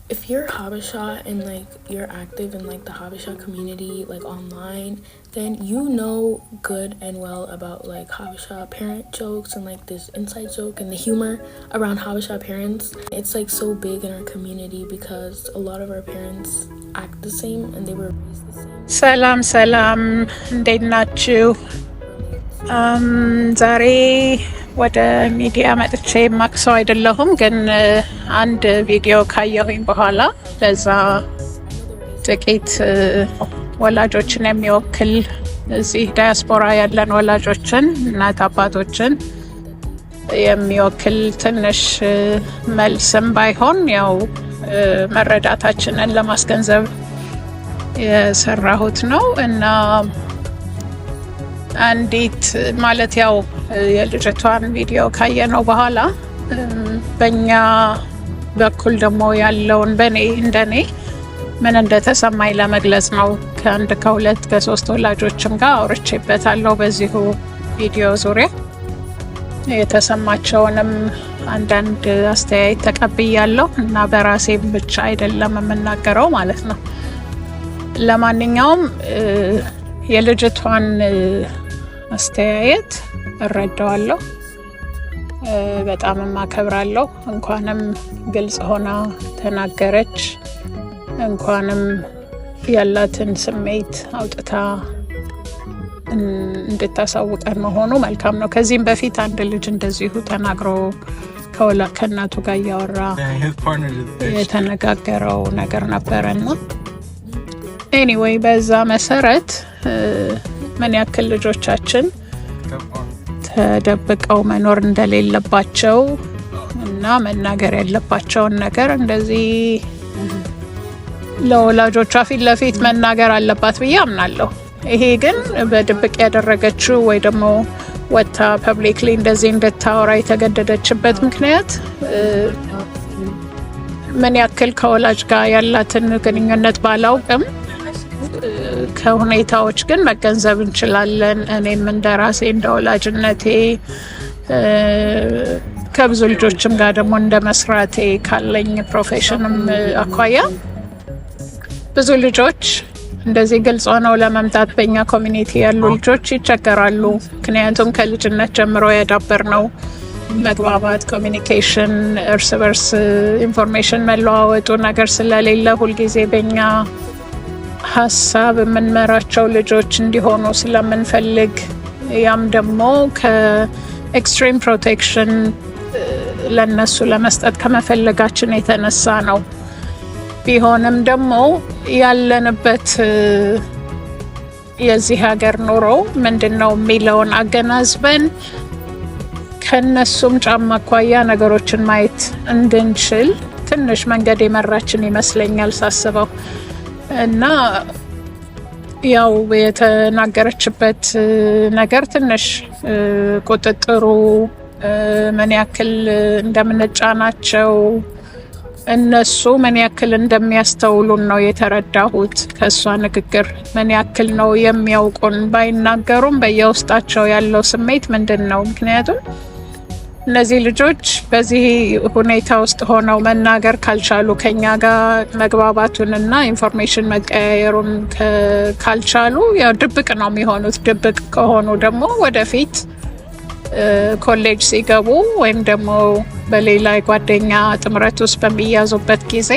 if you're Habesha and like you're active in like the Habesha community like online, then you know good and well about like Habesha parent jokes and like this inside joke and the humor around Habesha parents. It's like so big in our community because a lot of our parents act the same and they were raised the same. ሰላም እንዴት ናችሁ? ዛሬ ወደ ሚዲያ መጥቼ ማክሰው አይደለሁም ግን አንድ ቪዲዮ ካየሁኝ በኋላ ለዛ ጥቂት ወላጆችን የሚወክል እዚህ ዳያስፖራ ያለን ወላጆችን እናት አባቶችን የሚወክል ትንሽ መልስም ባይሆን ያው መረዳታችንን ለማስገንዘብ የሰራሁት ነው እና አንዲት ማለት ያው የልጅቷን ቪዲዮ ካየነው በኋላ በእኛ በኩል ደግሞ ያለውን እንደኔ ምን እንደተሰማኝ ለመግለጽ ነው። ከአንድ ከሁለት ከሶስት ወላጆችም ጋር አውርቼበታለሁ በዚሁ ቪዲዮ ዙሪያ የተሰማቸውንም አንዳንድ አስተያየት ተቀብያለሁ እና በራሴም ብቻ አይደለም የምናገረው ማለት ነው። ለማንኛውም የልጅቷን አስተያየት እረዳዋለሁ፣ በጣም ማከብራለሁ። እንኳንም ግልጽ ሆና ተናገረች፣ እንኳንም ያላትን ስሜት አውጥታ እንድታሳውቀን መሆኑ መልካም ነው። ከዚህም በፊት አንድ ልጅ እንደዚሁ ተናግሮ ከእናቱ ጋር እያወራ የተነጋገረው ነገር ነበረና ኤኒዌይ በዛ መሰረት ምን ያክል ልጆቻችን ተደብቀው መኖር እንደሌለባቸው እና መናገር ያለባቸውን ነገር እንደዚህ ለወላጆቿ ፊት ለፊት መናገር አለባት ብዬ አምናለሁ። ይሄ ግን በድብቅ ያደረገችው ወይ ደግሞ ወታ ፐብሊክሊ እንደዚህ እንድታወራ የተገደደችበት ምክንያት ምን ያክል ከወላጅ ጋር ያላትን ግንኙነት ባላውቅም ከሁኔታዎች ግን መገንዘብ እንችላለን። እኔም እንደራሴ እንደ ወላጅነቴ ከብዙ ልጆችም ጋር ደግሞ እንደ መስራቴ ካለኝ ፕሮፌሽንም አኳያ ብዙ ልጆች እንደዚህ ግልጽ ሆነው ለመምጣት በእኛ ኮሚኒቲ ያሉ ልጆች ይቸገራሉ። ምክንያቱም ከልጅነት ጀምሮ ያዳበርነው መግባባት፣ ኮሚኒኬሽን፣ እርስ በርስ ኢንፎርሜሽን መለዋወጡ ነገር ስለሌለ ሁልጊዜ በእኛ ሀሳብ የምንመራቸው ልጆች እንዲሆኑ ስለምንፈልግ ያም ደግሞ ከኤክስትሪም ፕሮቴክሽን ለነሱ ለመስጠት ከመፈለጋችን የተነሳ ነው። ቢሆንም ደግሞ ያለንበት የዚህ ሀገር ኑሮ ምንድነው የሚለውን አገናዝበን ከነሱም ጫማ አኳያ ነገሮችን ማየት እንድንችል ትንሽ መንገድ የመራችን ይመስለኛል ሳስበው እና ያው የተናገረችበት ነገር ትንሽ ቁጥጥሩ ምን ያክል እንደምንጫናቸው እነሱ ምን ያክል እንደሚያስተውሉን ነው የተረዳሁት ከሷ ንግግር። ምን ያክል ነው የሚያውቁን ባይናገሩም በየውስጣቸው ያለው ስሜት ምንድን ነው? ምክንያቱም እነዚህ ልጆች በዚህ ሁኔታ ውስጥ ሆነው መናገር ካልቻሉ ከኛ ጋር መግባባቱንና ኢንፎርሜሽን መቀያየሩን ካልቻሉ ያው ድብቅ ነው የሚሆኑት። ድብቅ ከሆኑ ደግሞ ወደፊት ኮሌጅ ሲገቡ ወይም ደግሞ በሌላ ጓደኛ ጥምረት ውስጥ በሚያዙበት ጊዜ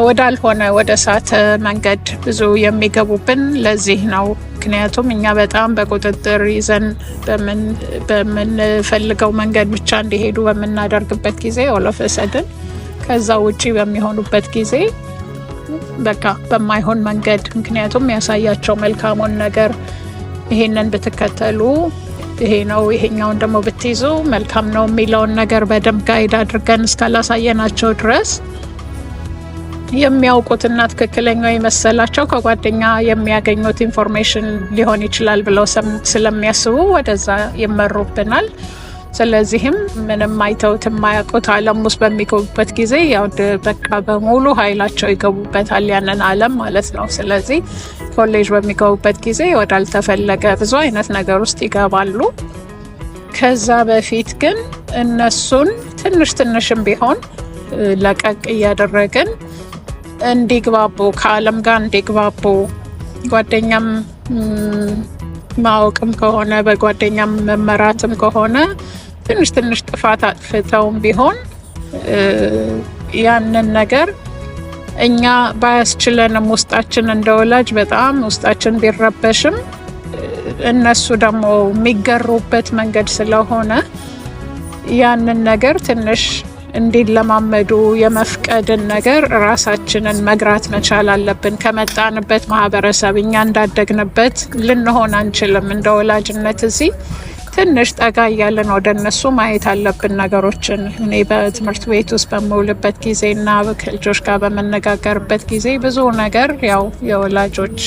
ወዳልሆነ ወደ ሳተ መንገድ ብዙ የሚገቡብን ለዚህ ነው። ምክንያቱም እኛ በጣም በቁጥጥር ይዘን በምንፈልገው መንገድ ብቻ እንዲሄዱ በምናደርግበት ጊዜ ኦሎፈሰድን ከዛ ውጪ በሚሆኑበት ጊዜ በቃ በማይሆን መንገድ ምክንያቱም ያሳያቸው መልካሙን ነገር ይሄንን ብትከተሉ ይሄ ነው፣ ይሄኛውን ደግሞ ብትይዙ መልካም ነው የሚለውን ነገር በደንብ ጋይድ አድርገን እስካላሳየናቸው ድረስ የሚያውቁትና ትክክለኛው የመሰላቸው ከጓደኛ የሚያገኙት ኢንፎርሜሽን ሊሆን ይችላል ብለው ስለሚያስቡ ወደዛ ይመሩብናል። ስለዚህም ምንም አይተውት የማያውቁት ዓለም ውስጥ በሚገቡበት ጊዜ ያው በቃ በሙሉ ኃይላቸው ይገቡበታል ያንን ዓለም ማለት ነው። ስለዚህ ኮሌጅ በሚገቡበት ጊዜ ወዳልተፈለገ ብዙ አይነት ነገር ውስጥ ይገባሉ። ከዛ በፊት ግን እነሱን ትንሽም ቢሆን ለቀቅ እያደረግን እንዲግባቡ ከዓለም ጋር እንዲግባቡ ጓደኛም ማወቅም ከሆነ በጓደኛም መመራትም ከሆነ ትንሽ ጥፋት አጥፍተውም ቢሆን ያንን ነገር እኛ ባያስችለንም ውስጣችን እንደወላጅ በጣም ውስጣችን ቢረበሽም እነሱ ደግሞ የሚገሩበት መንገድ ስለሆነ ያንን ነገር ትንሽ እንዲለማመዱ የመፍቀድን ነገር ራሳችንን መግራት መቻል አለብን። ከመጣንበት ማህበረሰብ እኛ እንዳደግንበት ልንሆን አንችልም። እንደ ወላጅነት እዚህ ትንሽ ጠጋ እያለን ወደ እነሱ ማየት አለብን ነገሮችን። እኔ በትምህርት ቤት ውስጥ በምውልበት ጊዜና ከልጆች ጋር በመነጋገርበት ጊዜ ብዙ ነገር ያው የወላጆች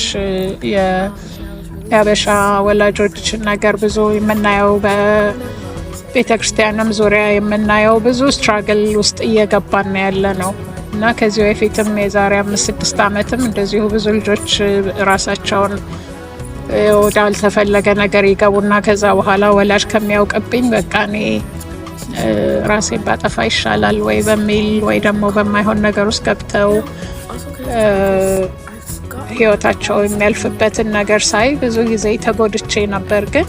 የሀበሻ ወላጆች ነገር ብዙ የምናየው በቤተ ክርስቲያንም ዙሪያ የምናየው ብዙ ስትራግል ውስጥ እየገባን ያለ ነው እና ከዚህ በፊትም የዛሬ 5-6 ዓመትም እንደዚሁ ብዙ ልጆች ራሳቸውን ወደ አልተፈለገ ነገር ይገቡና ከዛ በኋላ ወላጅ ከሚያውቅብኝ በቃ እኔ ራሴን ባጠፋ ይሻላል ወይ በሚል ወይ ደግሞ በማይሆን ነገር ውስጥ ገብተው ህይወታቸው የሚያልፍበትን ነገር ሳይ ብዙ ጊዜ ተጎድቼ ነበር። ግን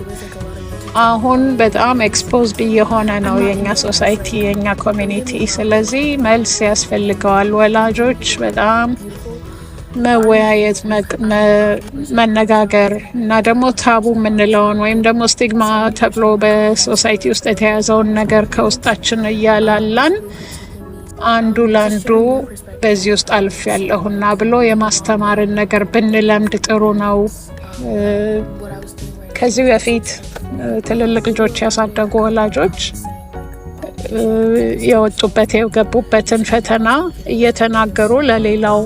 አሁን በጣም ኤክስፖዝድ እየሆነ ነው የኛ ሶሳይቲ የኛ ኮሚኒቲ። ስለዚህ መልስ ያስፈልገዋል። ወላጆች በጣም መወያየት መነጋገር እና ደግሞ ታቡ የምንለውን ወይም ደግሞ ስቲግማ ተብሎ በሶሳይቲ ውስጥ የተያዘውን ነገር ከውስጣችን እያላላን አንዱ ለአንዱ በዚህ ውስጥ አልፍ ያለሁና ብሎ የማስተማርን ነገር ብንለምድ ጥሩ ነው። ከዚህ በፊት ትልልቅ ልጆች ያሳደጉ ወላጆች የወጡበት የገቡበትን ፈተና እየተናገሩ ለሌላው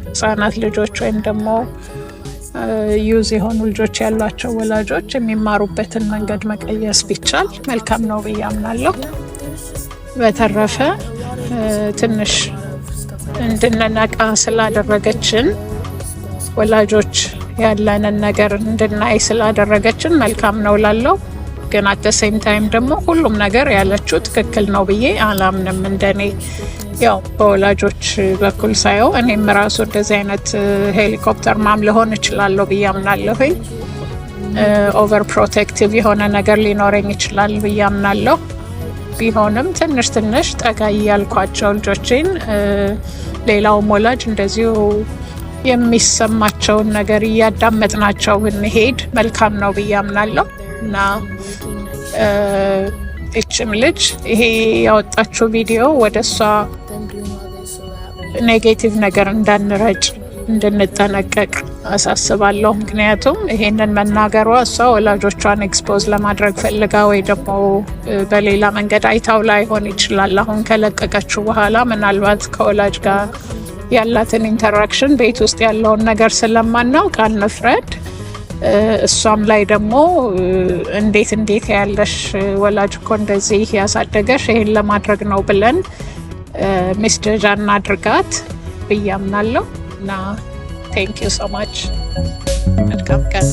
ህጻናት ልጆች ወይም ደግሞ ዩዝ የሆኑ ልጆች ያሏቸው ወላጆች የሚማሩበትን መንገድ መቀየስ ቢቻል መልካም ነው ብዬ አምናለሁ። በተረፈ ትንሽ እንድንነቃ ስላደረገችን ወላጆች ያለንን ነገር እንድናይ ስላደረገችን መልካም ነው ላለው። ግን አት ሴም ታይም ደግሞ ሁሉም ነገር ያለችው ትክክል ነው ብዬ አላምንም። እንደኔ ያው በወላጆች በኩል ሳየው እኔም ራሱ እንደዚህ አይነት ሄሊኮፕተር ማም ልሆን እችላለሁ ብዬ አምናለሁኝ። ኦቨር ፕሮቴክቲቭ የሆነ ነገር ሊኖረኝ ይችላል ብዬ አምናለሁ። ቢሆንም ትንሽ ጠጋ እያልኳቸው ልጆቼን ሌላውም ወላጅ እንደዚሁ የሚሰማቸውን ነገር እያዳመጥናቸው ብንሄድ መልካም ነው ብዬ አምናለሁ እና እችም ልጅ ይሄ ያወጣችው ቪዲዮ ወደ እሷ ኔጌቲቭ ነገር እንዳንረጭ እንድንጠነቀቅ አሳስባለሁ። ምክንያቱም ይሄንን መናገሯ እሷ ወላጆቿን ኤክስፖዝ ለማድረግ ፈልጋ ወይ ደግሞ በሌላ መንገድ አይታው ላይሆን ይችላል። አሁን ከለቀቀችው በኋላ ምናልባት ከወላጅ ጋር ያላትን ኢንተራክሽን ቤት ውስጥ ያለውን ነገር ስለማናውቅ አንፍረድ። እሷም ላይ ደግሞ እንዴት ያለሽ ወላጅ እኮ እንደዚህ ያሳደገሽ ይሄን ለማድረግ ነው ብለን ሚስጀጅ አናድርጋት ብዬ አምናለሁ እና ቴንክ ዩ ሶ ማች። መልካም ቀን።